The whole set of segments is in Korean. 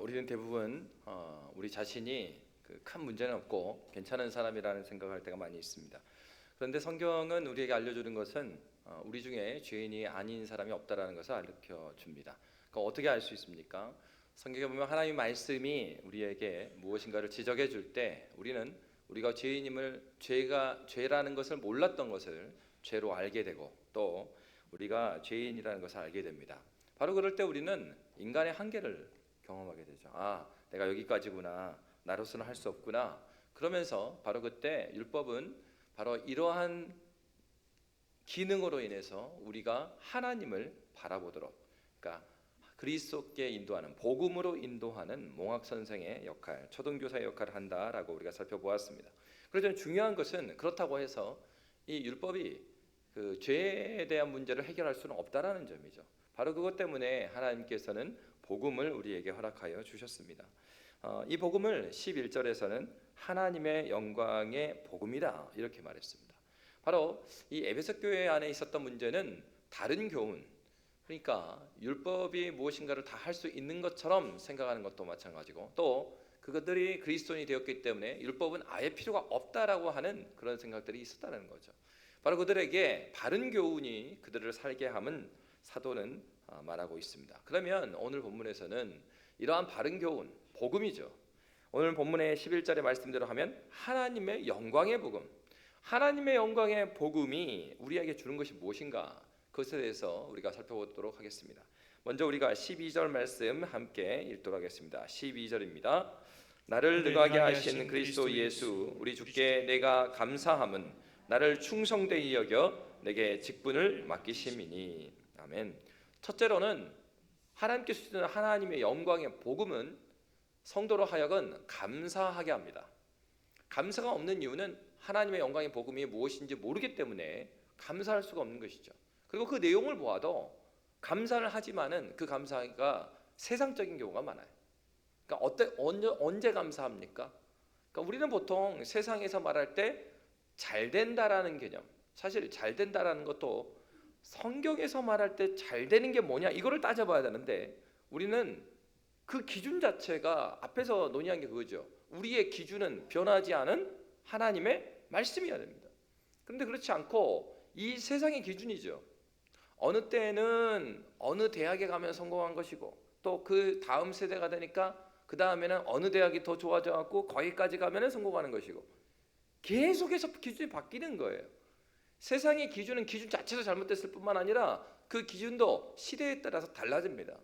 우리는 대부분 우리 자신이 큰 문제는 없고 괜찮은 사람이라는 생각을 할 때가 많이 있습니다. 그런데 성경은 우리에게 알려주는 것은 우리 중에 죄인이 아닌 사람이 없다라는 것을 알려 줍니다. 어떻게 알 수 있습니까? 성경에 보면 하나님의 말씀이 우리에게 무엇인가를 지적해 줄 때 우리는 우리가 죄인임을 죄라는 것을 몰랐던 것을 죄로 알게 되고 또 우리가 죄인이라는 것을 알게 됩니다. 바로 그럴 때 우리는 인간의 한계를 경험하게 되죠. 내가 여기까지구나. 나로서는 할 수 없구나. 그러면서 바로 그때 율법은 바로 이러한 기능으로 인해서 우리가 하나님을 바라보도록, 그러니까 그리스도께 인도하는, 복음으로 인도하는 몽학 선생의 역할, 초등교사의 역할을 한다라고 우리가 살펴보았습니다. 그래서 중요한 것은 그렇다고 해서 이 율법이 그 죄에 대한 문제를 해결할 수는 없다라는 점이죠. 바로 그것 때문에 하나님께서는 복음을 우리에게 허락하여 주셨습니다. 이 복음을 11절에서는 하나님의 영광의 복음이다 이렇게 말했습니다. 바로 이 에베소 교회 안에 있었던 문제는 다른 교훈, 그러니까 율법이 무엇인가를 다 할 수 있는 것처럼 생각하는 것도 마찬가지고 또 그것들이 그리스도인이 되었기 때문에 율법은 아예 필요가 없다라고 하는 그런 생각들이 있었다는 거죠. 바로 그들에게 바른 교훈이 그들을 살게 함은 사도는 말하고 있습니다. 그러면 오늘 본문에서는 이러한 바른 교훈, 복음이죠. 오늘 본문의 11절의 말씀대로 하면 하나님의 영광의 복음, 하나님의 영광의 복음이 우리에게 주는 것이 무엇인가, 그것에 대해서 우리가 살펴보도록 하겠습니다. 먼저 우리가 12절 말씀 함께 읽도록 하겠습니다. 12절입니다. 나를 능하게 하신 그리스도 예수 우리 주께 내가 감사함은 나를 충성되이 여겨 내게 직분을 맡기심이니. 아멘. 첫째로는 하나님께서 주시는 하나님의 영광의 복음은 성도로 하여금 감사하게 합니다. 감사가 없는 이유는 하나님의 영광의 복음이 무엇인지 모르기 때문에 감사할 수가 없는 것이죠. 그리고 그 내용을 보아도 감사를 하지만은 그 감사가 세상적인 경우가 많아요. 그러니까 언제 감사합니까? 그러니까 우리는 보통 세상에서 말할 때 잘 된다라는 개념, 사실 잘 된다라는 것도 성경에서 말할 때 잘 되는 게 뭐냐 이거를 따져봐야 되는데 우리는 그 기준 자체가 앞에서 논의한 게 그거죠. 우리의 기준은 변하지 않은 하나님의 말씀이어야 됩니다. 그런데 그렇지 않고 이 세상의 기준이죠. 어느 때는 어느 대학에 가면 성공한 것이고 또 그 다음 세대가 되니까 그 다음에는 어느 대학이 더 좋아져 갖고 거기까지 가면 성공하는 것이고 계속해서 기준이 바뀌는 거예요. 세상의 기준은 기준 자체도 잘못됐을 뿐만 아니라 그 기준도 시대에 따라서 달라집니다.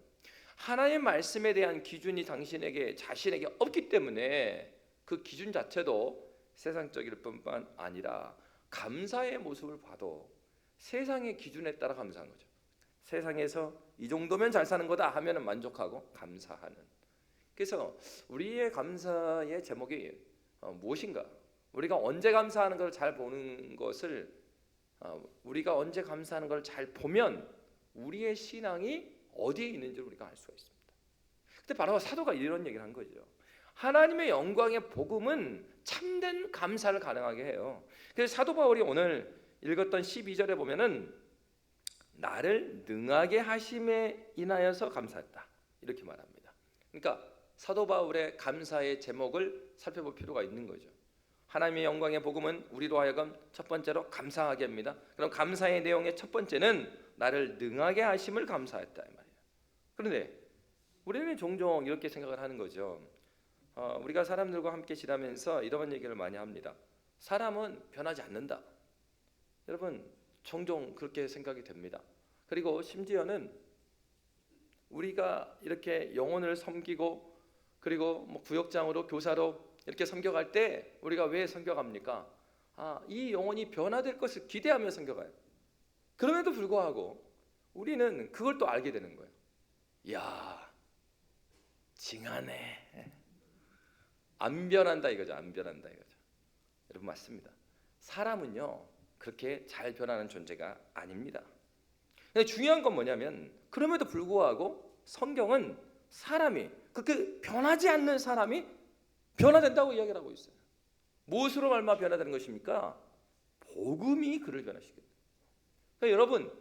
하나님의 말씀에 대한 기준이 자신에게 없기 때문에 그 기준 자체도 세상적일 뿐만 아니라 감사의 모습을 봐도 세상의 기준에 따라 감사한 거죠. 세상에서 이 정도면 잘 사는 거다 하면 만족하고 감사하는. 그래서 우리의 감사의 제목이 무엇인가? 우리가 언제 감사하는 걸 잘 보는 것을 우리가 언제 감사하는 걸 잘 보면 우리의 신앙이 어디에 있는지 우리가 알 수가 있습니다. 근데 바로 사도가 이런 얘기를 한 거죠. 하나님의 영광의 복음은 참된 감사를 가능하게 해요. 그래서 사도 바울이 오늘 읽었던 12절에 보면은 나를 능하게 하심에 인하여서 감사했다 이렇게 말합니다. 그러니까 사도 바울의 감사의 제목을 살펴볼 필요가 있는 거죠. 하나님의 영광의 복음은 우리로 하여금 첫 번째로 감사하게 합니다. 그럼 감사의 내용의 첫 번째는 나를 능하게 하심을 감사했다 이 말이에요. 그런데 우리는 종종 이렇게 생각을 하는 거죠. 우리가 사람들과 함께 지나면서 이런 얘기를 많이 합니다. 사람은 변하지 않는다. 여러분 종종 그렇게 생각이 됩니다. 그리고 심지어는 우리가 이렇게 영혼을 섬기고 그리고 구역장으로 교사로 이렇게 섬겨갈 때 우리가 왜 섬겨갑니까? 이 영혼이 변화될 것을 기대하며 섬겨가요. 그럼에도 불구하고 우리는 그걸 또 알게 되는 거예요. 이야, 징하네. 안 변한다 이거죠. 안 변한다 이거죠. 여러분 맞습니다. 사람은요 그렇게 잘 변하는 존재가 아닙니다. 근데 중요한 건 뭐냐면 그럼에도 불구하고 성경은 사람이 그렇게 변하지 않는 사람이 변화된다고 이야기를 하고 있어요. 무엇으로 말미암아 변화되는 것입니까? 복음이 그를 변화시켜요. 그러니까 여러분,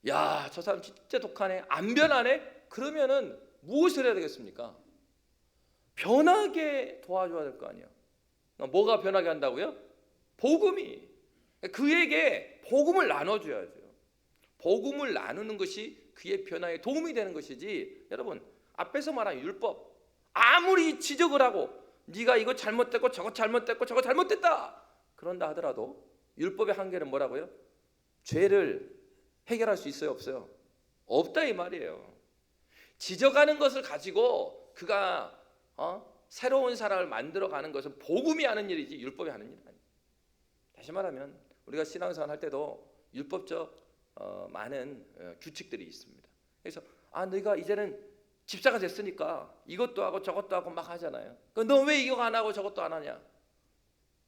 야, 저 사람 진짜 독하네, 안 변하네? 그러면은 무엇을 해야 되겠습니까? 변하게 도와줘야 될 거 아니에요. 뭐가 변하게 한다고요? 복음이. 그에게 복음을 나눠줘야죠. 복음을 나누는 것이 그의 변화에 도움이 되는 것이지. 여러분, 앞에서 말한 율법, 아무리 지적을 하고 네가 이거 잘못됐고 저거 잘못됐고 저거 잘못됐다 그런다 하더라도 율법의 한계는 뭐라고요? 죄를 해결할 수 있어요, 없어요? 없다 이 말이에요. 지적하는 것을 가지고 그가 새로운 사람을 만들어가는 것은 복음이 하는 일이지 율법이 하는 일이 아니에요. 다시 말하면 우리가 신앙생활 할 때도 율법적 많은 규칙들이 있습니다. 그래서 너희가 이제는 집사가 됐으니까 이것도 하고 저것도 하고 막 하잖아요. 너 왜 이거 안 하고 저것도 안 하냐?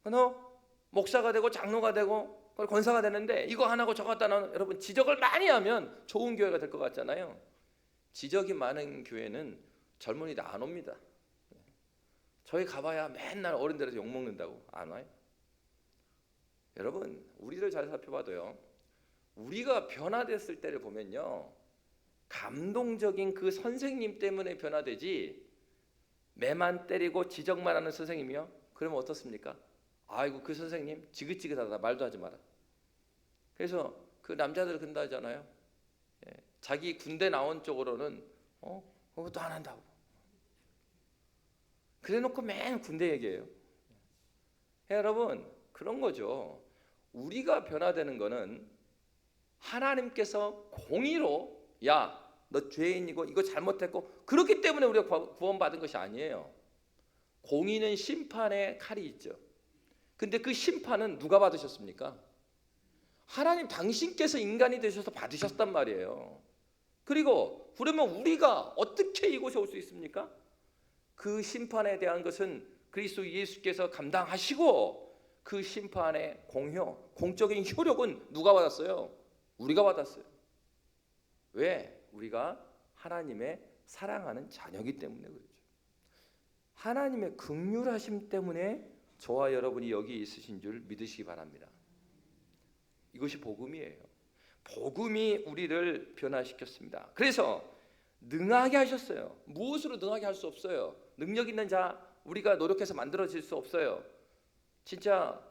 너 목사가 되고 장로가 되고 권사가 되는데 이거 안 하고 저것도 안 하는. 여러분, 지적을 많이 하면 좋은 교회가 될 것 같잖아요. 지적이 많은 교회는 젊은이들 안 옵니다. 저희 가봐야 맨날 어른들에서 욕먹는다고 안 와요. 여러분, 우리를 잘 살펴봐도요, 우리가 변화됐을 때를 보면요, 감동적인 그 선생님 때문에 변화되지 매만 때리고 지적만 하는 선생님이요? 그러면 어떻습니까? 아이고 그 선생님 지긋지긋하다, 말도 하지 마라. 그래서 그 남자들 근다 하잖아요. 자기 군대 나온 쪽으로는 그것도 안 한다고. 그래놓고 맨 군대 얘기해요. 여러분, 그런 거죠. 우리가 변화되는 거는 하나님께서 공의로 너 죄인이고 이거 잘못했고 그렇기 때문에 우리가 구원받은 것이 아니에요. 공의는 심판의 칼이 있죠. 근데 그 심판은 누가 받으셨습니까? 하나님 당신께서 인간이 되셔서 받으셨단 말이에요. 그리고 그러면 우리가 어떻게 이곳에 올 수 있습니까? 그 심판에 대한 것은 그리스도 예수께서 감당하시고 그 심판의 공적인 효력은 누가 받았어요? 우리가 받았어요. 왜? 우리가 하나님의 사랑하는 자녀이기 때문에 그렇죠. 하나님의 긍휼하심 때문에 저와 여러분이 여기 있으신 줄 믿으시기 바랍니다. 이것이 복음이에요. 복음이 우리를 변화시켰습니다. 그래서 능하게 하셨어요. 무엇으로 능하게 할 수 없어요. 능력 있는 자 우리가 노력해서 만들어질 수 없어요. 진짜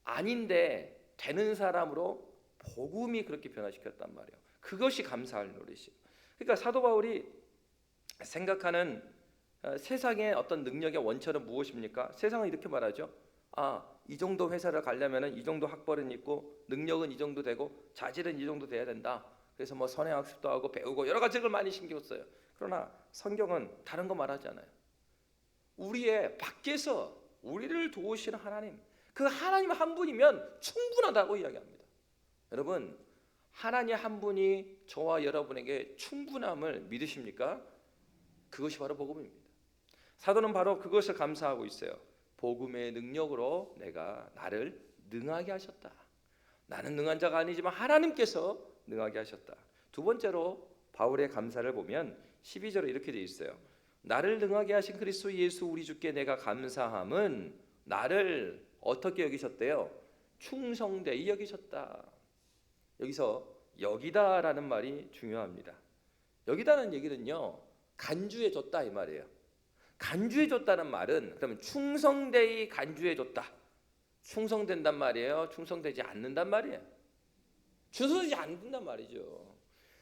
아닌데 되는 사람으로 복음이 그렇게 변화시켰단 말이에요. 그것이 감사할 노릇이에요. 그러니까 사도 바울이 생각하는 세상의 어떤 능력의 원천은 무엇입니까? 세상은 이렇게 말하죠. 이 정도 회사를 가려면 이 정도 학벌은 있고 능력은 이 정도 되고 자질은 이 정도 돼야 된다. 그래서 뭐 선행학습도 하고 배우고 여러 가지 걸 많이 신경 써요. 그러나 성경은 다른 거 말하지 않아요. 우리의 밖에서 우리를 도우시는 하나님, 그 하나님 한 분이면 충분하다고 이야기합니다. 여러분, 하나님 한 분이 저와 여러분에게 충분함을 믿으십니까? 그것이 바로 복음입니다. 사도는 바로 그것을 감사하고 있어요. 복음의 능력으로 내가 나를 능하게 하셨다. 나는 능한 자가 아니지만 하나님께서 능하게 하셨다. 두 번째로 바울의 감사를 보면 12절에 이렇게 되어 있어요. 나를 능하게 하신 그리스도 예수 우리 주께 내가 감사함은 나를 어떻게 여기셨대요? 충성되이 여기셨다. 여기서 여기다라는 말이 중요합니다. 여기다는 얘기는요, 간주해 줬다 이 말이에요. 간주해 줬다는 말은 그러면 충성되이 간주해 줬다. 충성된단 말이에요? 충성되지 않는단 말이에요? 충성되지 않는단 말이죠.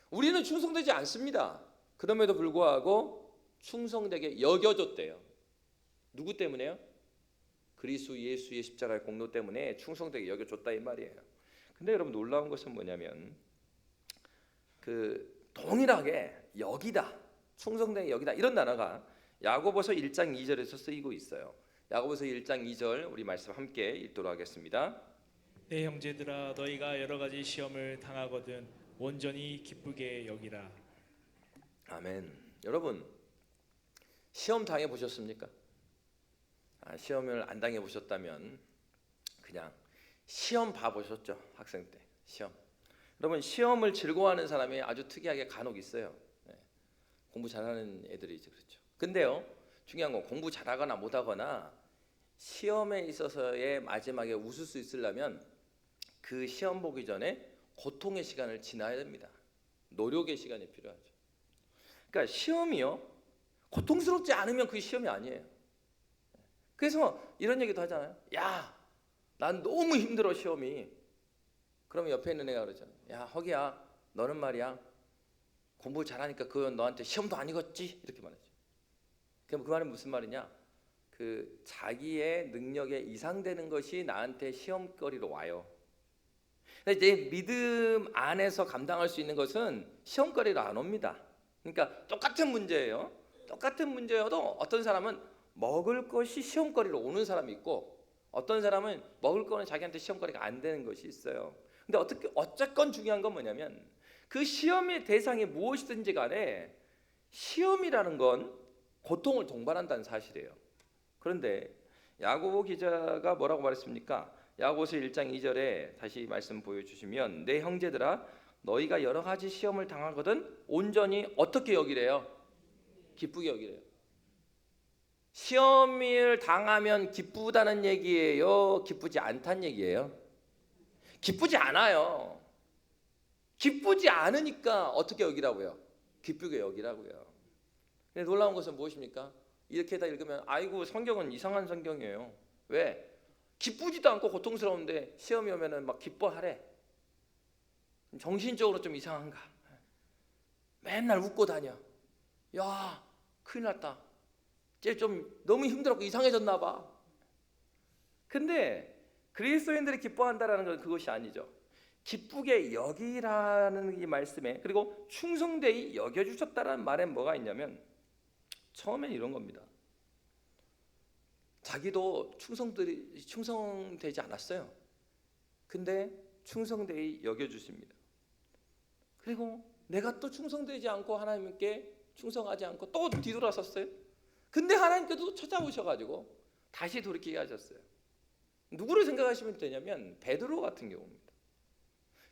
우리는 충성되지 않습니다. 그럼에도 불구하고 충성되게 여겨줬대요. 누구 때문에요? 그리스도 예수의 십자가의 공로 때문에 충성되게 여겨줬다 이 말이에요. 근데 여러분 놀라운 것은 뭐냐면 그 동일하게 여기다, 충성되게 여기다 이런 단어가 야고보서 1장 2절에서 쓰이고 있어요. 야고보서 1장 2절 우리 말씀 함께 읽도록 하겠습니다. 내 형제들아 너희가 여러 가지 시험을 당하거든 온전히 기쁘게 여기라. 아멘. 여러분 시험 당해 보셨습니까? 시험을 안 당해 보셨다면 그냥 시험 봐 보셨죠? 학생 때 시험. 여러분 시험을 즐거워하는 사람이 아주 특이하게 간혹 있어요. 공부 잘하는 애들이죠, 그렇죠. 근데요, 중요한 건 공부 잘하거나 못하거나 시험에 있어서의 마지막에 웃을 수 있으려면 그 시험 보기 전에 고통의 시간을 지나야 됩니다. 노력의 시간이 필요하죠. 그러니까 시험이요, 고통스럽지 않으면 그게 시험이 아니에요. 그래서 이런 얘기도 하잖아요. 야, 난 너무 힘들어 시험이. 그러면 옆에 있는 애가 그러죠. 야, 허기야, 너는 말이야 공부 잘하니까 그건 너한테 시험도 아니겠지? 이렇게 말하죠. 그럼 그 말은 무슨 말이냐? 그 자기의 능력에 이상되는 것이 나한테 시험거리로 와요. 근데 이제 믿음 안에서 감당할 수 있는 것은 시험거리로 안 옵니다. 그러니까 똑같은 문제예요. 똑같은 문제여도 어떤 사람은 먹을 것이 시험거리로 오는 사람이 있고, 어떤 사람은 먹을 거는 자기한테 시험거리가 안 되는 것이 있어요. 근데 어쨌건 중요한 건 뭐냐면 그 시험의 대상이 무엇이든지 간에 시험이라는 건 고통을 동반한다는 사실이에요. 그런데 야고보 기자가 뭐라고 말했습니까? 야고보서 1장 2절에 다시 말씀 보여주시면, 내 형제들아 너희가 여러 가지 시험을 당하거든 온전히 어떻게 여기래요? 기쁘게 여기래요. 시험을 당하면 기쁘다는 얘기예요? 기쁘지 않다는 얘기예요? 기쁘지 않아요. 기쁘지 않으니까 어떻게 여기라고요? 기쁘게 여기라고요. 근데 놀라운 것은 무엇입니까? 이렇게 다 읽으면 아이고 성경은 이상한 성경이에요. 왜? 기쁘지도 않고 고통스러운데 시험이 오면은 막 기뻐하래. 정신적으로 좀 이상한가? 맨날 웃고 다녀. 야, 큰일 났다. 쟤 좀 너무 힘들었고 이상해졌나 봐. 근데 그리스도인들이 기뻐한다라는 건 그것이 아니죠. 기쁘게 여기라는 이 말씀에, 그리고 충성되이 여겨주셨다라는 말에 뭐가 있냐면 처음엔 이런 겁니다. 자기도 충성되지 않았어요. 근데 충성되이 여겨주십니다. 그리고 내가 또 충성되지 않고 하나님께 충성하지 않고 또 뒤돌아섰어요. 근데 하나님께도 찾아오셔가지고 다시 돌이키게 하셨어요. 누구를 생각하시면 되냐면 베드로 같은 경우입니다.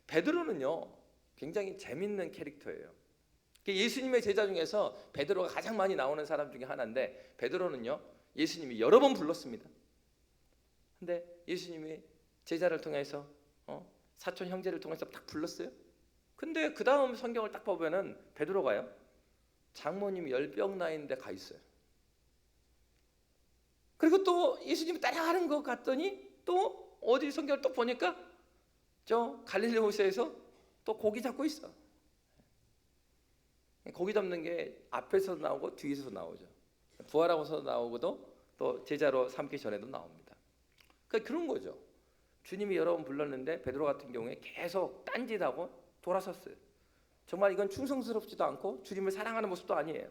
베드로는요 굉장히 재밌는 캐릭터예요. 예수님의 제자 중에서 베드로가 가장 많이 나오는 사람 중에 하나인데, 베드로는요 예수님이 여러 번 불렀습니다. 근데 예수님이 제자를 통해서 사촌 형제를 통해서 딱 불렀어요. 근데 그 다음 성경을 딱 보면은 베드로가요 장모님이 열병 나 있는데 가 있어요. 그리고 또 예수님이 따라가는 것 같더니 또 어디 성경을 또 보니까 저 갈릴리 호수에서 또 고기 잡고 있어. 고기 잡는 게 앞에서도 나오고 뒤에서도 나오죠. 부활하고서 나오고도 또 제자로 삼기 전에도 나옵니다. 그러니까 그런 거죠. 주님이 여러 번 불렀는데 베드로 같은 경우에 계속 딴짓하고 돌아섰어요. 정말 이건 충성스럽지도 않고 주님을 사랑하는 모습도 아니에요.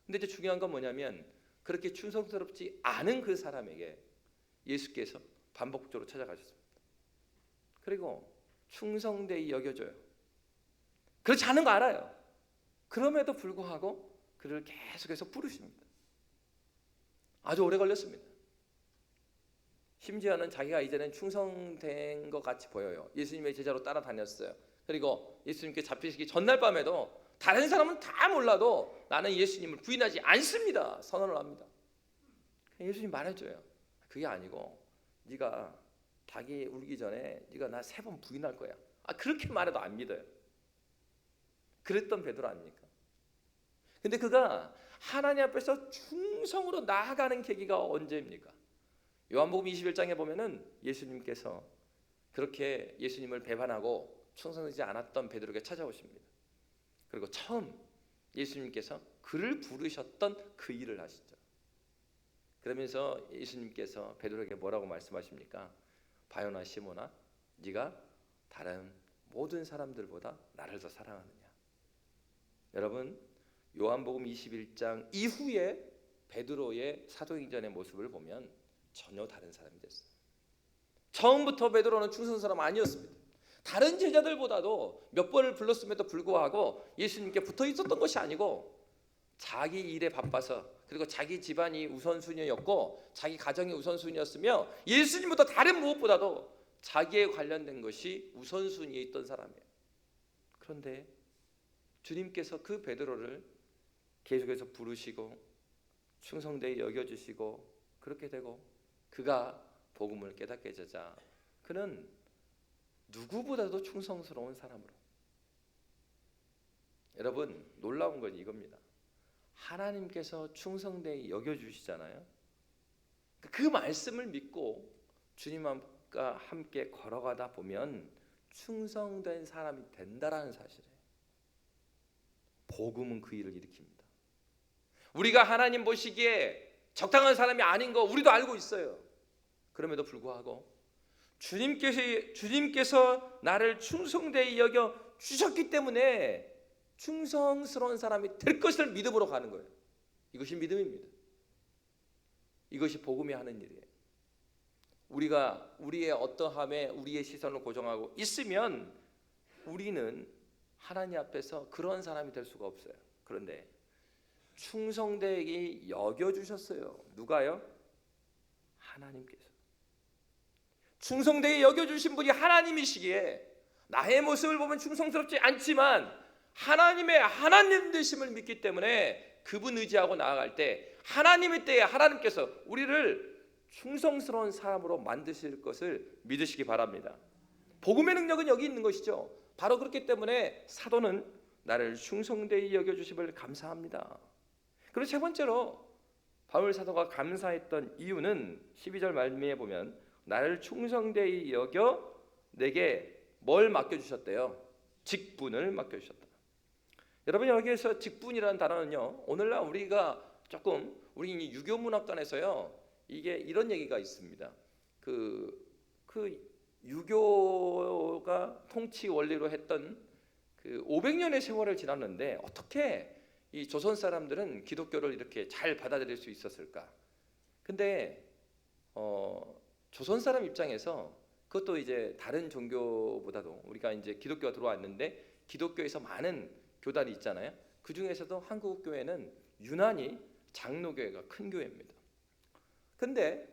근데 이제 중요한 건 뭐냐면 그렇게 충성스럽지 않은 그 사람에게 예수께서 반복적으로 찾아가셨습니다. 그리고 충성되이 여겨줘요. 그렇지 않은 거 알아요. 그럼에도 불구하고 그를 계속해서 부르십니다. 아주 오래 걸렸습니다. 심지어는 자기가 이제는 충성된 것 같이 보여요. 예수님의 제자로 따라다녔어요. 그리고 예수님께 잡히시기 전날 밤에도 다른 사람은 다 몰라도 나는 예수님을 부인하지 않습니다. 선언을 합니다. 예수님 말해줘요. 그게 아니고 네가 닭이 울기 전에 네가 나 3번 부인할 거야. 그렇게 말해도 안 믿어요. 그랬던 베드로 아닙니까? 근데 그가 하나님 앞에서 충성으로 나아가는 계기가 언제입니까? 요한복음 21장에 보면은 예수님께서 그렇게 예수님을 배반하고 충성하지 않았던 베드로에게 찾아오십니다. 그리고 처음 예수님께서 그를 부르셨던 그 일을 하시죠. 그러면서 예수님께서 베드로에게 뭐라고 말씀하십니까? 바요나 시몬아, 네가 다른 모든 사람들보다 나를 더 사랑하느냐? 여러분, 요한복음 21장 이후에 베드로의 사도행전의 모습을 보면 전혀 다른 사람이 됐어요. 처음부터 베드로는 충성스러운 사람 아니었습니다. 다른 제자들보다도 몇 번을 불렀음에도 불구하고 예수님께 붙어 있었던 것이 아니고 자기 일에 바빠서, 그리고 자기 집안이 우선순위였고 자기 가정이 우선순위였으며 예수님보다 다른 무엇보다도 자기에 관련된 것이 우선순위에 있던 사람이에요. 그런데 주님께서 그 베드로를 계속해서 부르시고 충성되이 여겨주시고 그렇게 되고 그가 복음을 깨닫게 되자 그는 누구보다도 충성스러운 사람으로. 여러분, 놀라운 건 이겁니다. 하나님께서 충성되이 여겨주시잖아요. 그 말씀을 믿고 주님과 함께 걸어가다 보면 충성된 사람이 된다라는 사실이에요. 복음은 그 일을 일으킵니다. 우리가 하나님 보시기에 적당한 사람이 아닌 거 우리도 알고 있어요. 그럼에도 불구하고 주님께서 나를 충성되이 여겨 주셨기 때문에 충성스러운 사람이 될 것을 믿음으로 가는 거예요. 이것이 믿음입니다. 이것이 복음이 하는 일이에요. 우리가 우리의 어떠함에 우리의 시선을 고정하고 있으면 우리는 하나님 앞에서 그런 사람이 될 수가 없어요. 그런데 충성되게 여겨주셨어요. 누가요? 하나님께서. 충성되게 여겨주신 분이 하나님이시기에 나의 모습을 보면 충성스럽지 않지만 하나님의 하나님 되심을 믿기 때문에 그분 의지하고 나아갈 때 하나님의 때에 하나님께서 우리를 충성스러운 사람으로 만드실 것을 믿으시기 바랍니다. 복음의 능력은 여기 있는 것이죠. 바로 그렇기 때문에 사도는 나를 충성되이 여겨주심을 감사합니다. 그리고 세 번째로 바울 사도가 감사했던 이유는 12절 말미에 보면 나를 충성되이 여겨 내게 뭘 맡겨주셨대요? 직분을 맡겨주셨다. 여러분 여기에서 직분이라는 단어는요, 오늘날 우리가 조금 우리 유교문학관에서요 이게 이런 얘기가 있습니다. 그 유교가 통치 원리로 했던 그 500년의 세월을 지났는데 어떻게 이 조선 사람들은 기독교를 이렇게 잘 받아들일 수 있었을까? 근데 조선 사람 입장에서 그것도 이제 다른 종교보다도 우리가 이제 기독교가 들어왔는데 기독교에서 많은 교단이 있잖아요. 그 중에서도 한국 교회는 유난히 장로교회가 큰 교회입니다. 근데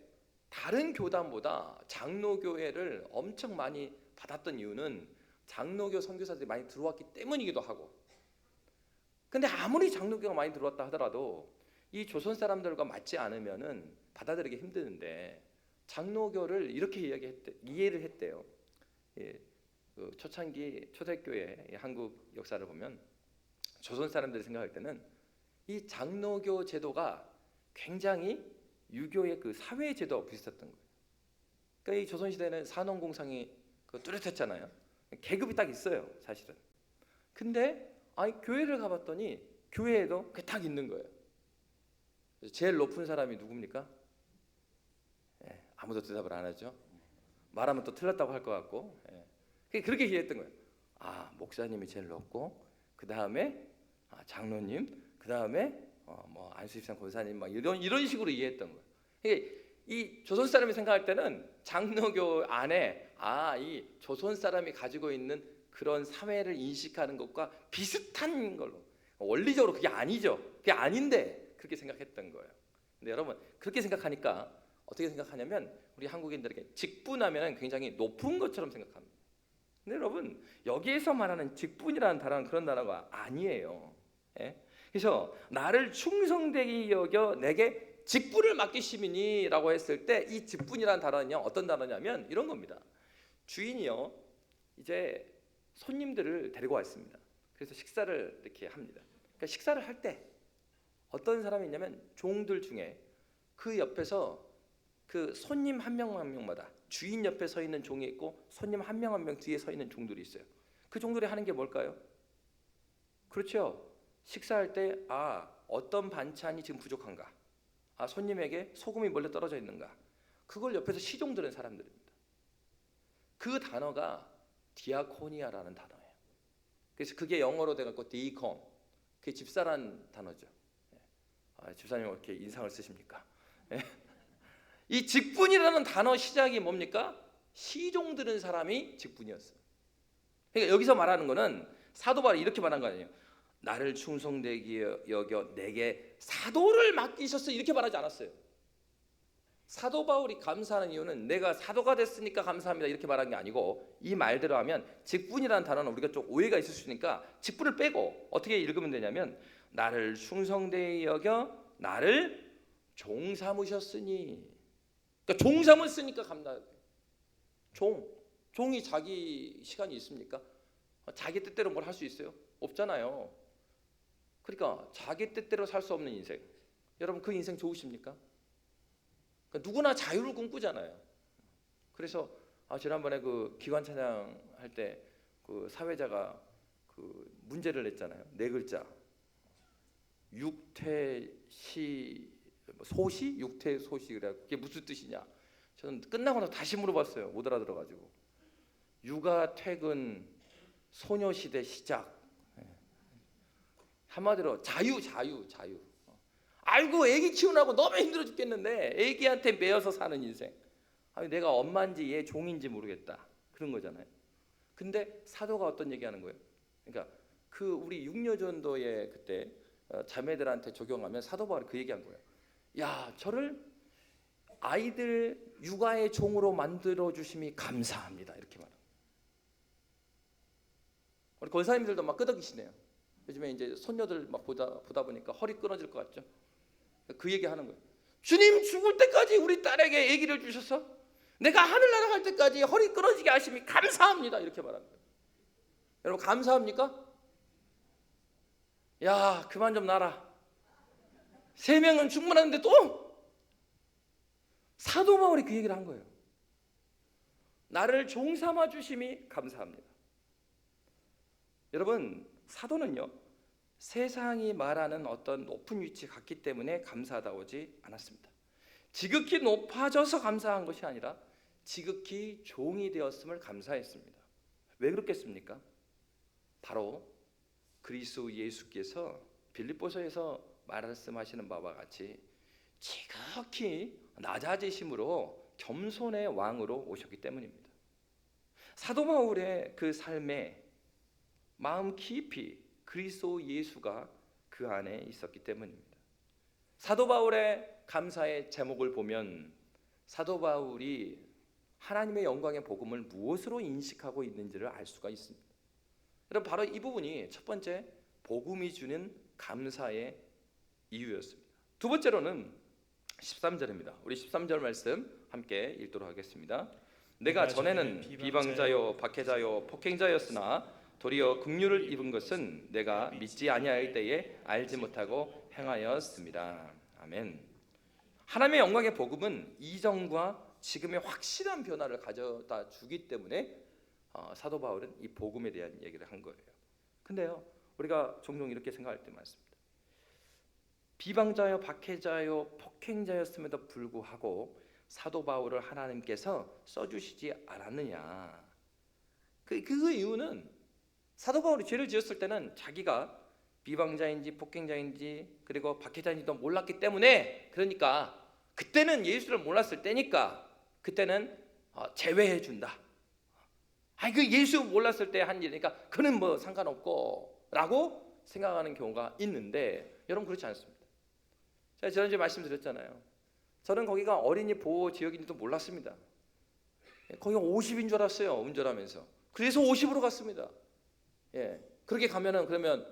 다른 교단보다 장로교회를 엄청 많이 받았던 이유는 장로교 선교사들이 많이 들어왔기 때문이기도 하고, 근데 아무리 장로교가 많이 들어왔다 하더라도 이 조선 사람들과 맞지 않으면은 받아들이기 힘드는데 장로교를 이렇게 이해를 했대요. 예, 그 초창기 초대교회 한국 역사를 보면 조선 사람들이 생각할 때는 이 장로교 제도가 굉장히 유교의 그 사회 제도와 비슷했던 거예요. 그러니까 이 조선 시대는 산업공상이 뚜렷했잖아요. 계급이 딱 있어요, 사실은. 근데 교회를 가봤더니 교회에도 그게 딱 있는 거예요. 제일 높은 사람이 누굽니까? 아무도 대답을 안 하죠. 말하면 또 틀렸다고 할 것 같고, 그렇게 이해했던 거예요. 목사님이 제일 높고, 그 다음에 장로님, 그 다음에 뭐 안수집산 권사님 막 이런 식으로 이해했던 거예요. 이 조선 사람이 생각할 때는 장로교 안에 이 조선 사람이 가지고 있는 그런 사회를 인식하는 것과 비슷한 걸로, 원리적으로 그게 아니죠. 그게 아닌데 그렇게 생각했던 거예요. 근데 여러분 그렇게 생각하니까 어떻게 생각하냐면 우리 한국인들에게 직분하면 굉장히 높은 것처럼 생각합니다. 근데 여러분 여기에서 말하는 직분이라는 단어는 그런 단어가 아니에요. 그래서 나를 충성되게 여겨 내게 직분을 맡기심이니 라고 했을 때 이 직분이라는 단어는요 어떤 단어냐면 이런 겁니다. 주인이요 이제 손님들을 데리고 왔습니다. 그래서 식사를 이렇게 합니다. 그러니까 식사를 할 때 어떤 사람이 있냐면 종들 중에 그 옆에서 그 손님 한 명 한 명마다 주인 옆에 서 있는 종이 있고 손님 한 명 한 명 뒤에 서 있는 종들이 있어요. 그 종들이 하는 게 뭘까요? 그렇죠. 식사할 때 어떤 반찬이 지금 부족한가? 손님에게 소금이 멀리 떨어져 있는가? 그걸 옆에서 시종 들은 사람들입니다. 그 단어가 디아코니아라는 단어예요. 그래서 그게 영어로 돼갖고 디콘, 그게 집사란 단어죠. 집사님 이렇게 인상을 쓰십니까? 이 직분이라는 단어 시작이 뭡니까? 시종 들은 사람이 직분이었어요. 그러니까 여기서 말하는 거는 사도 바울이 이렇게 말한 거 아니에요. 나를 충성되게 여겨 내게 사도를 맡기셨어 이렇게 말하지 않았어요. 사도 바울이 감사하는 이유는 내가 사도가 됐으니까 감사합니다 이렇게 말한 게 아니고, 이 말대로 하면 직분이라는 단어는 우리가 좀 오해가 있을 수 있으니까 직분을 빼고 어떻게 읽으면 되냐면 나를 충성되게 여겨 나를 종 삼으셨으니, 그러니까 종 삼았으니까 감사해요. 종이 자기 시간이 있습니까? 자기 뜻대로 뭘 할 수 있어요? 없잖아요. 그러니까 자기 뜻대로 살 수 없는 인생, 여러분 그 인생 좋으십니까? 그러니까 누구나 자유를 꿈꾸잖아요. 그래서 지난번에 그 기관 찬양 할 때 그 사회자가 그 문제를 냈잖아요. 네 글자. 육퇴시 소시? 육퇴소시. 그래. 그게 무슨 뜻이냐? 저는 끝나고 나서 다시 물어봤어요. 못 알아들어가지고. 육아 퇴근 소녀시대 시작. 한마디로 자유. 아이고 애기 키우느라고 너무 힘들어 죽겠는데 애기한테 매여서 사는 인생. 아니 내가 엄마인지 얘 종인지 모르겠다. 그런 거잖아요. 근데 사도가 어떤 얘기하는 거예요? 그러니까 그 우리 육녀전도에 그때 자매들한테 적용하면 사도 바울이 그 얘기한 거예요. 야, 저를 아이들 육아의 종으로 만들어 주심이 감사합니다. 이렇게 말합니다. 우리 권사님들도 막 끄덕이시네요. 요즘에 이제 손녀들 막 보다 보니까 허리 끊어질 것 같죠? 그 얘기하는 거예요. 주님 죽을 때까지 우리 딸에게 아기를 주셔서 내가 하늘나라 갈 때까지 허리 끊어지게 하심이 감사합니다. 이렇게 말합니다. 여러분 감사합니까? 야, 그만 좀 놔라. 3명은 충분한데 또? 사도 바울이 그 얘기를 한 거예요. 나를 종 삼아 주심이 감사합니다. 여러분 사도는요 세상이 말하는 어떤 높은 위치에 갔기 때문에 감사하다고 하지 않았습니다. 지극히 높아져서 감사한 것이 아니라 지극히 종이 되었음을 감사했습니다. 왜 그렇겠습니까? 바로 그리스도 예수께서 빌립보서에서 말씀하시는 바와 같이 지극히 낮아지심으로 겸손의 왕으로 오셨기 때문입니다. 사도 바울의 그 삶에 마음 깊이 그리스도 예수가 그 안에 있었기 때문입니다. 사도 바울의 감사의 제목을 보면 사도 바울이 하나님의 영광의 복음을 무엇으로 인식하고 있는지를 알 수가 있습니다. 여러분 바로 이 부분이 첫 번째 복음이 주는 감사의 이유였습니다. 두 번째로는 13절입니다. 우리 13절 말씀 함께 읽도록 하겠습니다. 내가 전에는 비방자요 박해자요 폭행자였으나 도리어 긍휼을 입은 것은 내가 믿지 아니할 때에 알지 못하고 행하였습니다. 아멘. 하나님의 영광의 복음은 이전과 지금의 확실한 변화를 가져다 주기 때문에 사도 바울은 이 복음에 대한 얘기를 한 거예요. 근데요 우리가 종종 이렇게 생각할 때 많습니다. 비방자요 박해자요 폭행자였음에도 불구하고 사도 바울을 하나님께서 써주시지 않았느냐. 그 이유는 사도 바울이 죄를 지었을 때는 자기가 비방자인지 폭행자인지 그리고 박해자인지도 몰랐기 때문에, 그러니까 그때는 예수를 몰랐을 때니까 그때는 제외해 준다. 그 예수 몰랐을 때 한 일이니까 그는 뭐 상관없고 라고 생각하는 경우가 있는데 여러분 그렇지 않습니다. 제가 지난주에 말씀드렸잖아요. 저는 거기가 어린이 보호 지역인지도 몰랐습니다. 거기가 50인 줄 알았어요. 운전하면서. 그래서 50으로 갔습니다. 그렇게 가면은 그러면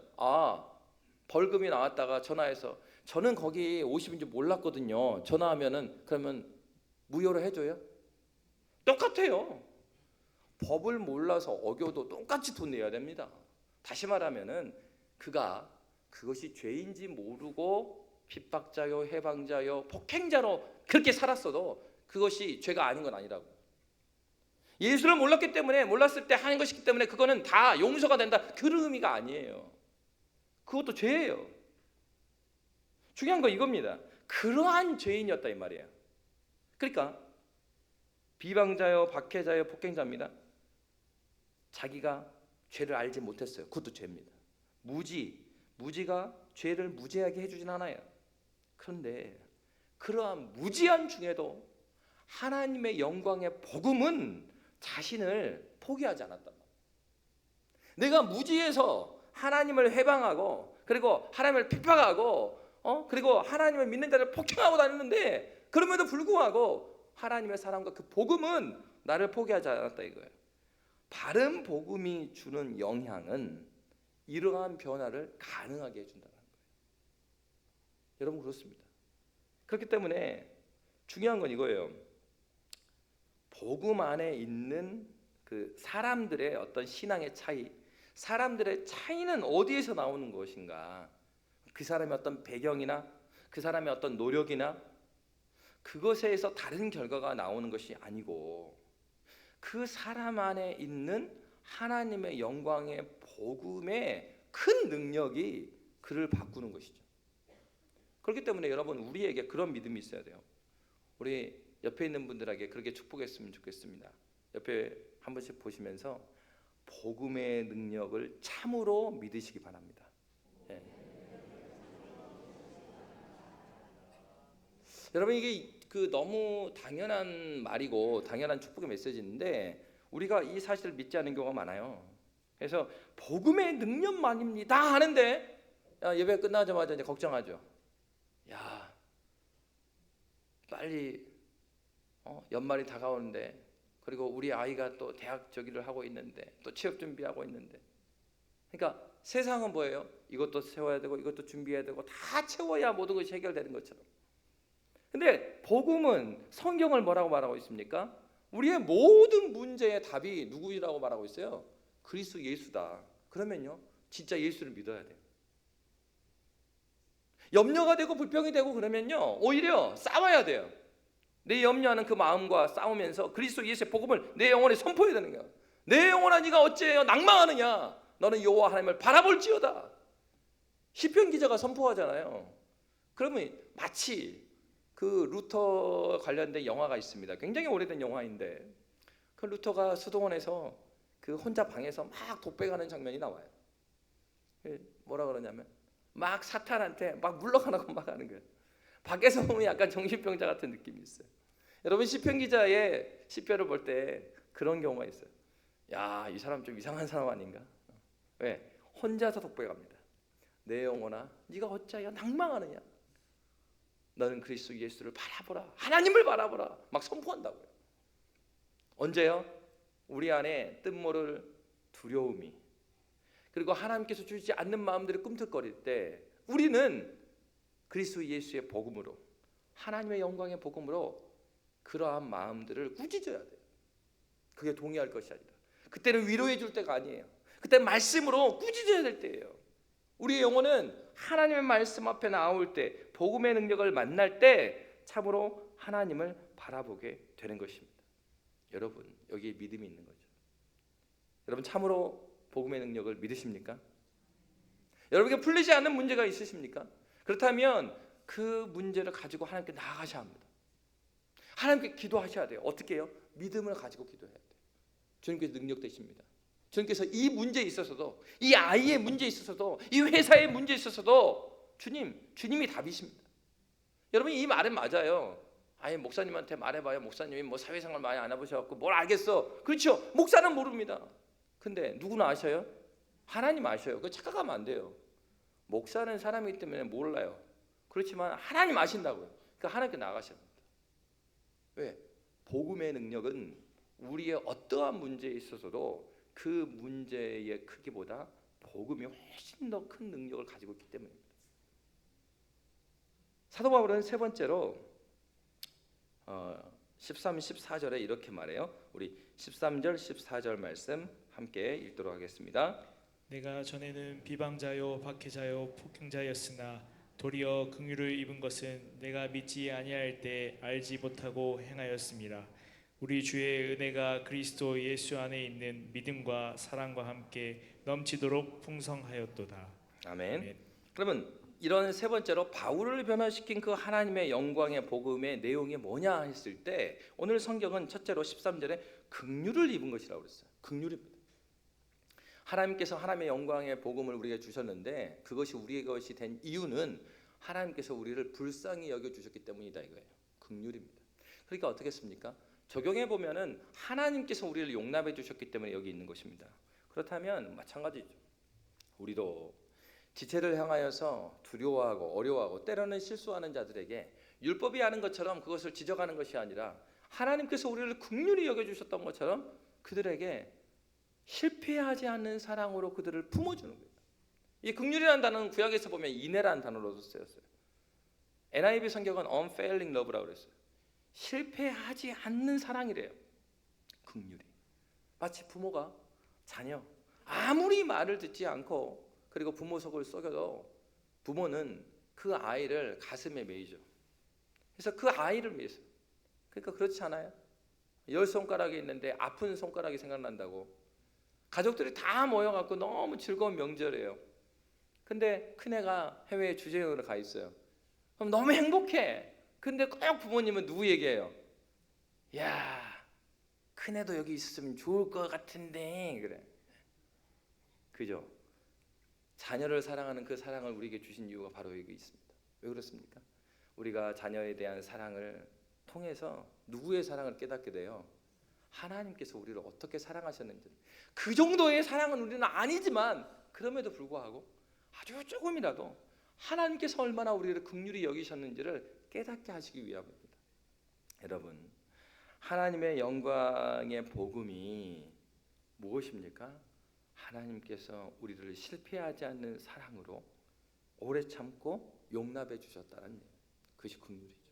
벌금이 나왔다가 전화해서 저는 거기 50인 줄 몰랐거든요. 전화하면은 그러면 무효로 해줘요? 똑같아요. 법을 몰라서 어겨도 똑같이 돈 내야 됩니다. 다시 말하면은 그것이 죄인지 모르고 핍박자요, 해방자요, 폭행자로 그렇게 살았어도 그것이 죄가 아닌 건 아니라고. 예수를 몰랐기 때문에, 몰랐을 때 하는 것이기 때문에 그거는 다 용서가 된다, 그런 의미가 아니에요. 그것도 죄예요. 중요한 건 이겁니다. 그러한 죄인이었다 이 말이에요. 그러니까 비방자요, 박해자요, 폭행자입니다. 자기가 죄를 알지 못했어요. 그것도 죄입니다. 무지가 죄를 무죄하게 해주진 않아요. 그런데 그러한 무지한 중에도 하나님의 영광의 복음은 자신을 포기하지 않았다. 내가 무지해서 하나님을 해방하고 그리고 하나님을 핍박하고 그리고 하나님을 믿는 자를 폭행하고 다녔는데 그럼에도 불구하고 하나님의 사랑과 그 복음은 나를 포기하지 않았다 이거예요. 바른 복음이 주는 영향은 이러한 변화를 가능하게 해준다는 거예요. 여러분 그렇습니다. 그렇기 때문에 중요한 건 이거예요. 복음 안에 있는 그 사람들의 어떤 신앙의 차이, 사람들의 차이는 어디에서 나오는 것인가? 그 사람의 어떤 배경이나 그 사람의 어떤 노력이나 그것에서 다른 결과가 나오는 것이 아니고 그 사람 안에 있는 하나님의 영광의 복음의 큰 능력이 그를 바꾸는 것이죠. 그렇기 때문에 여러분, 우리에게 그런 믿음이 있어야 돼요. 우리 옆에 있는 분들에게 그렇게 축복했으면 좋겠습니다. 옆에 한 번씩 보시면서 복음의 능력을 참으로 믿으시기 바랍니다. 예. 여러분, 이게 너무 당연한 말이고 당연한 축복의 메시지인데 우리가 이 사실을 믿지 않는 경우가 많아요. 그래서 복음의 능력만입니다 하는데 예배 끝나자마자 이제 걱정하죠. 야, 빨리 연말이 다가오는데, 그리고 우리 아이가 또 대학 저기를 하고 있는데, 또 취업 준비하고 있는데, 그러니까 세상은 뭐예요? 이것도 세워야 되고 이것도 준비해야 되고 다 채워야 모든 것이 해결되는 것처럼. 근데 복음은, 성경을 뭐라고 말하고 있습니까? 우리의 모든 문제의 답이 누구라고 말하고 있어요? 그리스도 예수다. 그러면요, 진짜 예수를 믿어야 돼요. 염려가 되고 불평이 되고 그러면요, 오히려 싸워야 돼요. 내 염려하는 그 마음과 싸우면서 그리스도 예수의 복음을 내 영혼에 선포해야 되는 거야. 내 영혼아, 네가 어찌 낭망하느냐? 너는 여호와 하나님을 바라볼지어다. 시편 기자가 선포하잖아요. 그러면 마치 그 루터 관련된 영화가 있습니다. 굉장히 오래된 영화인데 그 루터가 수도원에서 그 혼자 방에서 막 독백하는 장면이 나와요. 뭐라 그러냐면 막 사탄한테 막 물러가라고 막 하는 거예요. 밖에서 보면 약간 정신병자 같은 느낌이 있어요. 여러분, 시편 기자의 시편을 볼 때 그런 경우가 있어요. 야, 이 사람 좀 이상한 사람 아닌가? 왜? 혼자서 독백합니다. 내 영혼아, 네가 어찌하여 낭망하느냐? 너는 그리스도 예수를 바라보라. 하나님을 바라보라. 막 선포한다고요. 언제요? 우리 안에 뜻모를 두려움이, 그리고 하나님께서 주지 않는 마음들이 꿈틀거릴 때 우리는 그리스도 예수의 복음으로, 하나님의 영광의 복음으로 그러한 마음들을 꾸짖어야 돼요. 그게 동의할 것이 아니라. 그때는 위로해 줄 때가 아니에요. 그때는 말씀으로 꾸짖어야 될 때예요. 우리의 영혼은 하나님의 말씀 앞에 나올 때, 복음의 능력을 만날 때 참으로 하나님을 바라보게 되는 것입니다. 여러분, 여기에 믿음이 있는 거죠. 여러분, 참으로 복음의 능력을 믿으십니까? 여러분에게 풀리지 않는 문제가 있으십니까? 그렇다면 그 문제를 가지고 하나님께 나아가셔야 합니다. 하나님께 기도하셔야 돼요. 어떻게 해요? 믿음을 가지고 기도해야 돼요. 주님께서 능력 되십니다. 주님께서 이 문제에 있어서도, 이 아이의 문제에 있어서도, 이 회사의 문제에 있어서도 주님이 답이십니다. 여러분, 이 말은 맞아요. 아예 목사님한테 말해봐요. 목사님이 뭐 사회생활 많이 안 해보셔갖고 뭘 알겠어. 그렇죠. 목사는 모릅니다. 근데 누구나 아셔요? 하나님 아셔요. 그거 착각하면 안 돼요. 목사는 사람이기 때문에 몰라요. 그렇지만 하나님 아신다고요. 그러니까 하나님께 나아가셔야 합니다. 왜? 복음의 능력은 우리의 어떠한 문제에 있어서도 그 문제의 크기보다 복음이 훨씬 더 큰 능력을 가지고 있기 때문입니다. 사도 바울은 세 번째로 13, 14절에 이렇게 말해요. 우리 13절, 14절 말씀 함께 읽도록 하겠습니다. 내가 전에는 비방자요 박해자요 폭행자였으나 도리어 긍휼을 입은 것은 내가 믿지 아니할 때 알지 못하고 행하였습니다. 우리 주의 은혜가 그리스도 예수 안에 있는 믿음과 사랑과 함께 넘치도록 풍성하였도다. 아멘. 아멘. 그러면 이런 세 번째로 바울을 변화시킨 그 하나님의 영광의 복음의 내용이 뭐냐 했을 때, 오늘 성경은 첫째로 13절에 긍휼을 입은 것이라고 그랬어요. 긍휼입니다. 하나님께서 하나님의 영광의 복음을 우리에게 주셨는데 그것이 우리의 것이 된 이유는 하나님께서 우리를 불쌍히 여겨주셨기 때문이다 이거예요. 긍휼입니다. 그러니까 어떻겠습니까? 적용해 보면은 하나님께서 우리를 용납해 주셨기 때문에 여기 있는 것입니다. 그렇다면 마찬가지죠. 우리도 지체를 향하여서 두려워하고 어려워하고 때로는 실수하는 자들에게 율법이 하는 것처럼 그것을 지적하는 것이 아니라 하나님께서 우리를 긍휼히 여겨주셨던 것처럼 그들에게 실패하지 않는 사랑으로 그들을 품어주는 거예요. 이 긍휼이라는 단어는 구약에서 보면 인애라는 단어로도 쓰였어요. NIV 성경은 unfailing love라고 그랬어요. 실패하지 않는 사랑이래요. 긍휼이. 마치 부모가 자녀 아무리 말을 듣지 않고 그리고 부모 속을 썩여도 부모는 그 아이를 가슴에 매이죠. 그래서 그 아이를 위해서. 그러니까 그렇지 않아요? 10손가락이 있는데 아픈 손가락이 생각난다고. 가족들이 다 모여갖고 너무 즐거운 명절이에요. 근데 큰애가 해외에 주재원으로 가 있어요. 그럼 너무 행복해. 근데 꼭 부모님은 누구 얘기해요? 야, 큰애도 여기 있었으면 좋을 것 같은데. 그래. 그죠? 자녀를 사랑하는 그 사랑을 우리에게 주신 이유가 바로 여기 있습니다. 왜 그렇습니까? 우리가 자녀에 대한 사랑을 통해서 누구의 사랑을 깨닫게 돼요? 하나님께서 우리를 어떻게 사랑하셨는지. 그 정도의 사랑은 우리는 아니지만 그럼에도 불구하고 아주 조금이라도 하나님께서 얼마나 우리를 긍휼히 여기셨는지를 깨닫게 하시기 위함입니다. 여러분, 하나님의 영광의 복음이 무엇입니까? 하나님께서 우리를 실패하지 않는 사랑으로 오래 참고 용납해 주셨다는 얘기예요. 그것이 긍휼이죠.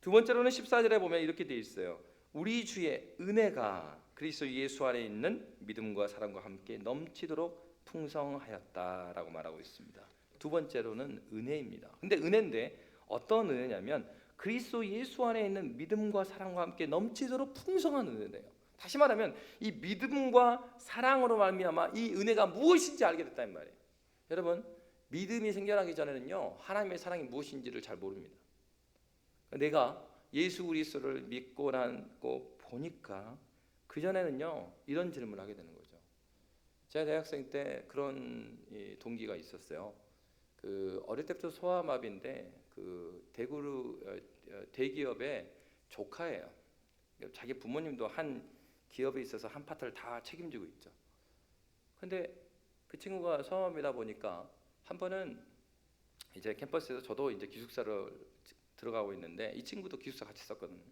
두 번째로는 14절에 보면 이렇게 되어 있어요. 우리 주의 은혜가 그리스도 예수 안에 있는 믿음과 사랑과 함께 넘치도록 풍성하였다라고 말하고 있습니다. 두 번째로는 은혜입니다. 근데 은혜인데 어떤 은혜냐면 그리스도 예수 안에 있는 믿음과 사랑과 함께 넘치도록 풍성한 은혜예요. 다시 말하면 이 믿음과 사랑으로 말미암아 이 은혜가 무엇인지 알게 됐다는 말이에요. 여러분, 믿음이 생겨나기 전에는요 하나님의 사랑이 무엇인지를 잘 모릅니다. 내가 예수 그리스도를 믿고 나고 보니까 그 전에는요 이런 질문을 하게 되는 거죠. 제가 대학생 때 그런 동기가 있었어요. 그 어릴 때부터 소아마비인데 그 대기업의 조카예요. 자기 부모님도 한 기업에 있어서 한 파트를 다 책임지고 있죠. 근데 그 친구가 소아마비다 보니까 한 번은 이제 캠퍼스에서 저도 이제 기숙사를 들어가고 있는데 이 친구도 기숙사 같이 썼거든요.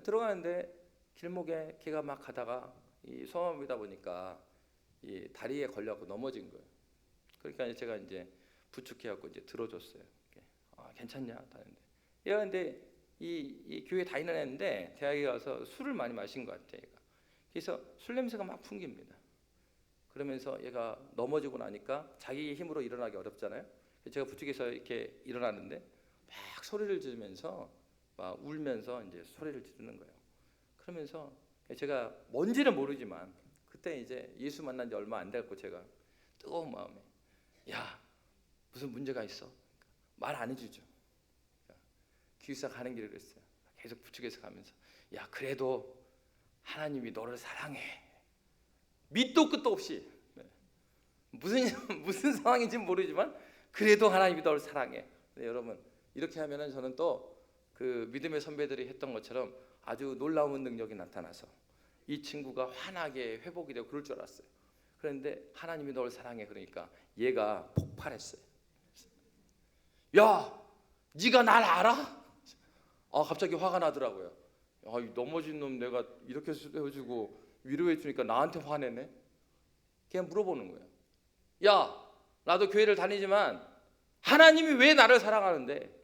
들어가는데 길목에 걔가 막 가다가 이 소아마비다 보니까 이 다리에 걸려갖고 넘어진 거예요. 그러니까 제가 이제 부축해갖고 이제 들어줬어요. 아, 괜찮냐? 하는데 얘가 근데 이 교회 다니는 애인데 대학에 가서 술을 많이 마신 것 같아요. 얘가. 그래서 술 냄새가 막 풍깁니다. 그러면서 얘가 넘어지고 나니까 자기 힘으로 일어나기 어렵잖아요. 제가 부축해서 이렇게 일어나는데 막 소리를 지르면서 막 울면서 이제 소리를 지르는 거예요. 그러면서 제가 뭔지는 모르지만 그때 이제 예수 만난 지 얼마 안 돼갖고 제가 뜨거운 마음에 야 무슨 문제가 있어? 말 안 해주죠. 기숙사 가는 길을 그랬어요. 계속 부축해서 가면서 야 그래도 하나님이 너를 사랑해. 밑도 끝도 없이 무슨 상황인지 모르지만 그래도 하나님이 너를 사랑해. 네, 여러분 이렇게 하면은 저는 또 그 믿음의 선배들이 했던 것처럼 아주 놀라운 능력이 나타나서 이 친구가 환하게 회복이 되고 그럴 줄 알았어요. 그런데 하나님이 너를 사랑해 그러니까 얘가 폭발했어요. 야, 네가 날 알아? 아 갑자기 화가 나더라고요. 아, 넘어진 놈 내가 이렇게 해주고 위로해 주니까 나한테 화내네. 그냥 물어보는 거예요. 야, 나도 교회를 다니지만 하나님이 왜 나를 사랑하는데?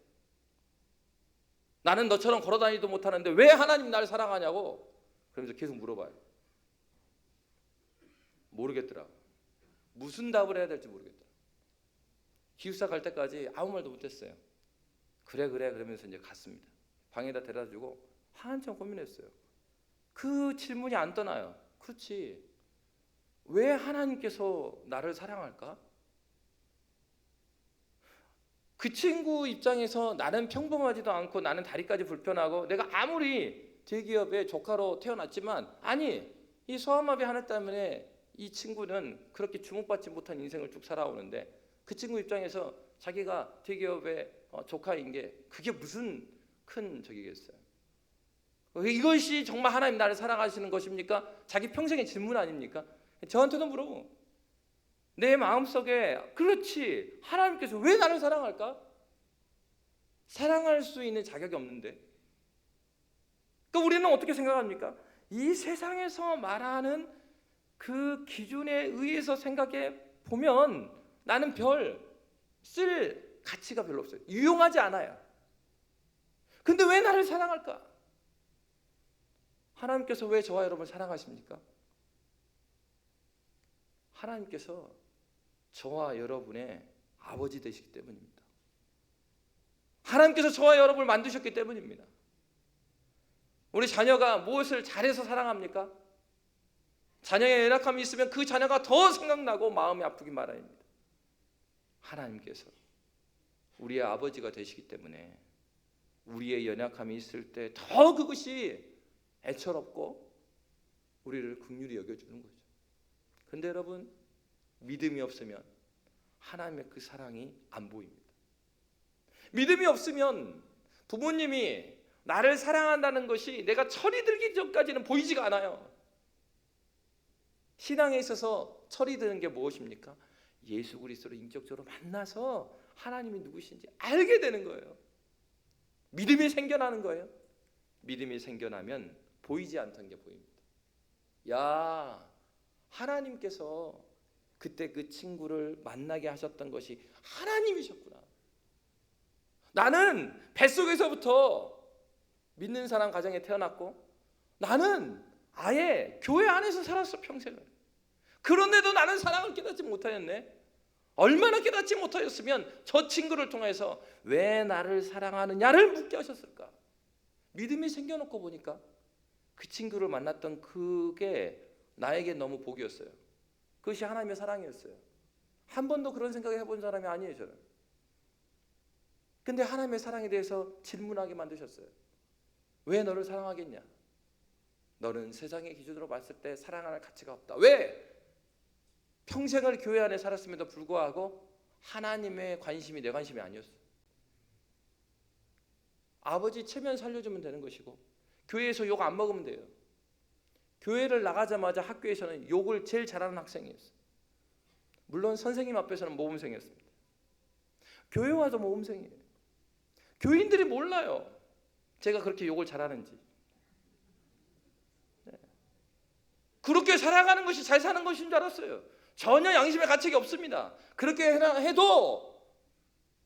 나는 너처럼 걸어다니도 못하는데 왜 하나님 나를 사랑하냐고. 그러면서 계속 물어봐요. 모르겠더라고. 무슨 답을 해야 될지 모르겠더라고. 기숙사 갈 때까지 아무 말도 못했어요. 그래 그러면서 이제 갔습니다. 방에다 데려다주고 한참 고민했어요. 그 질문이 안 떠나요. 그렇지. 왜 하나님께서 나를 사랑할까? 그 친구 입장에서 나는 평범하지도 않고 나는 다리까지 불편하고 내가 아무리 대기업의 조카로 태어났지만 아니 이 소아마비 하나 때문에 이 친구는 그렇게 주목받지 못한 인생을 쭉 살아오는데 그 친구 입장에서 자기가 대기업의 조카인 게 그게 무슨 큰 적이겠어요. 이것이 정말 하나님 나를 사랑하시는 것입니까? 자기 평생의 질문 아닙니까? 저한테도 물어보고 내 마음속에 그렇지 하나님께서 왜 나를 사랑할까? 사랑할 수 있는 자격이 없는데 그러니까 우리는 어떻게 생각합니까? 이 세상에서 말하는 그 기준에 의해서 생각해 보면 나는 별 쓸 가치가 별로 없어요. 유용하지 않아요. 근데 왜 나를 사랑할까? 하나님께서 왜 저와 여러분을 사랑하십니까? 하나님께서 저와 여러분의 아버지 되시기 때문입니다. 하나님께서 저와 여러분을 만드셨기 때문입니다. 우리 자녀가 무엇을 잘해서 사랑합니까? 자녀의 연약함이 있으면 그 자녀가 더 생각나고 마음이 아프기 마련입니다. 하나님께서 우리의 아버지가 되시기 때문에 우리의 연약함이 있을 때 더 그것이 애처롭고 우리를 긍휼히 여겨주는 거죠. 그런데 여러분, 믿음이 없으면 하나님의 그 사랑이 안 보입니다. 믿음이 없으면 부모님이 나를 사랑한다는 것이 내가 철이 들기 전까지는 보이지가 않아요. 신앙에 있어서 철이 드는 게 무엇입니까? 예수 그리스도를 인격적으로 만나서 하나님이 누구신지 알게 되는 거예요. 믿음이 생겨나는 거예요. 믿음이 생겨나면 보이지 않던 게 보입니다. 야, 하나님께서 그때 그 친구를 만나게 하셨던 것이 하나님이셨구나. 나는 뱃속에서부터 믿는 사람 가정에 태어났고 나는 아예 교회 안에서 살았어, 평생을. 그런데도 나는 사랑을 깨닫지 못하였네. 얼마나 깨닫지 못하였으면 저 친구를 통해서 왜 나를 사랑하느냐를 묻게 하셨을까? 믿음이 생겨놓고 보니까 그 친구를 만났던 그게 나에게 너무 복이었어요. 그것이 하나님의 사랑이었어요. 한 번도 그런 생각을 해본 사람이 아니에요, 저는. 근데 하나님의 사랑에 대해서 질문하게 만드셨어요. 왜 너를 사랑하겠냐? 너는 세상의 기준으로 봤을 때 사랑할 가치가 없다. 왜? 평생을 교회 안에 살았음에도 불구하고 하나님의 관심이 내 관심이 아니었어. 아버지 체면 살려주면 되는 것이고 교회에서 욕 안 먹으면 돼요. 교회를 나가자마자 학교에서는 욕을 제일 잘하는 학생이었어요. 물론 선생님 앞에서는 모범생이었습니다. 교회 와서 모범생이에요. 교인들이 몰라요, 제가 그렇게 욕을 잘하는지. 그렇게 살아가는 것이 잘 사는 것인 줄 알았어요. 전혀 양심의 가책이 없습니다. 그렇게 해도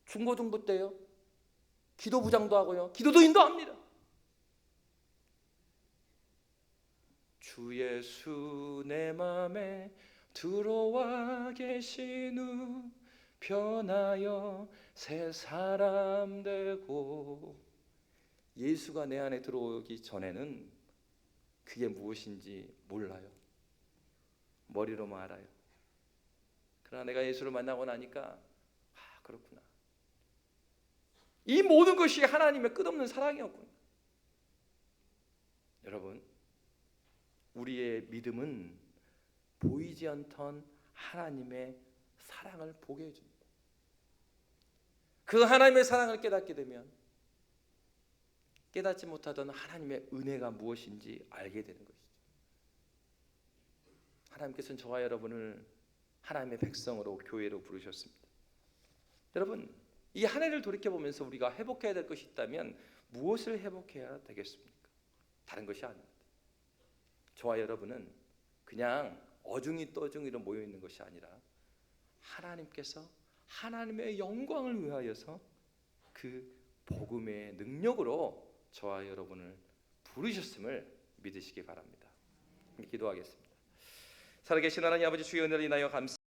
중고등부 때요, 기도부장도 하고요, 기도도 인도합니다. 주 예수 내 맘에 들어와 계신 후 변하여 새 사람 되고. 예수가 내 안에 들어오기 전에는 그게 무엇인지 몰라요. 머리로만 알아요. 그러나 내가 예수를 만나고 나니까 그렇구나. 이 모든 것이 하나님의 끝없는 사랑이었구나. 여러분, 우리의 믿음은 보이지 않던 하나님의 사랑을 보게 해줍니다. 그 하나님의 사랑을 깨닫게 되면 깨닫지 못하던 하나님의 은혜가 무엇인지 알게 되는 것이죠. 하나님께서는 저와 여러분을 하나님의 백성으로 교회로 부르셨습니다. 여러분, 이 한 해를 돌이켜보면서 우리가 회복해야 될 것이 있다면 무엇을 회복해야 되겠습니까? 다른 것이 아닙니다. 저와 여러분은 그냥 어중이 떠중이로 모여있는 것이 아니라 하나님께서 하나님의 영광을 위하여서 그 복음의 능력으로 저와 여러분을 부르셨음을 믿으시기 바랍니다. 기도하겠습니다. 살아계신 하나님 아버지, 주의 은혜를 인하여 감사합니다.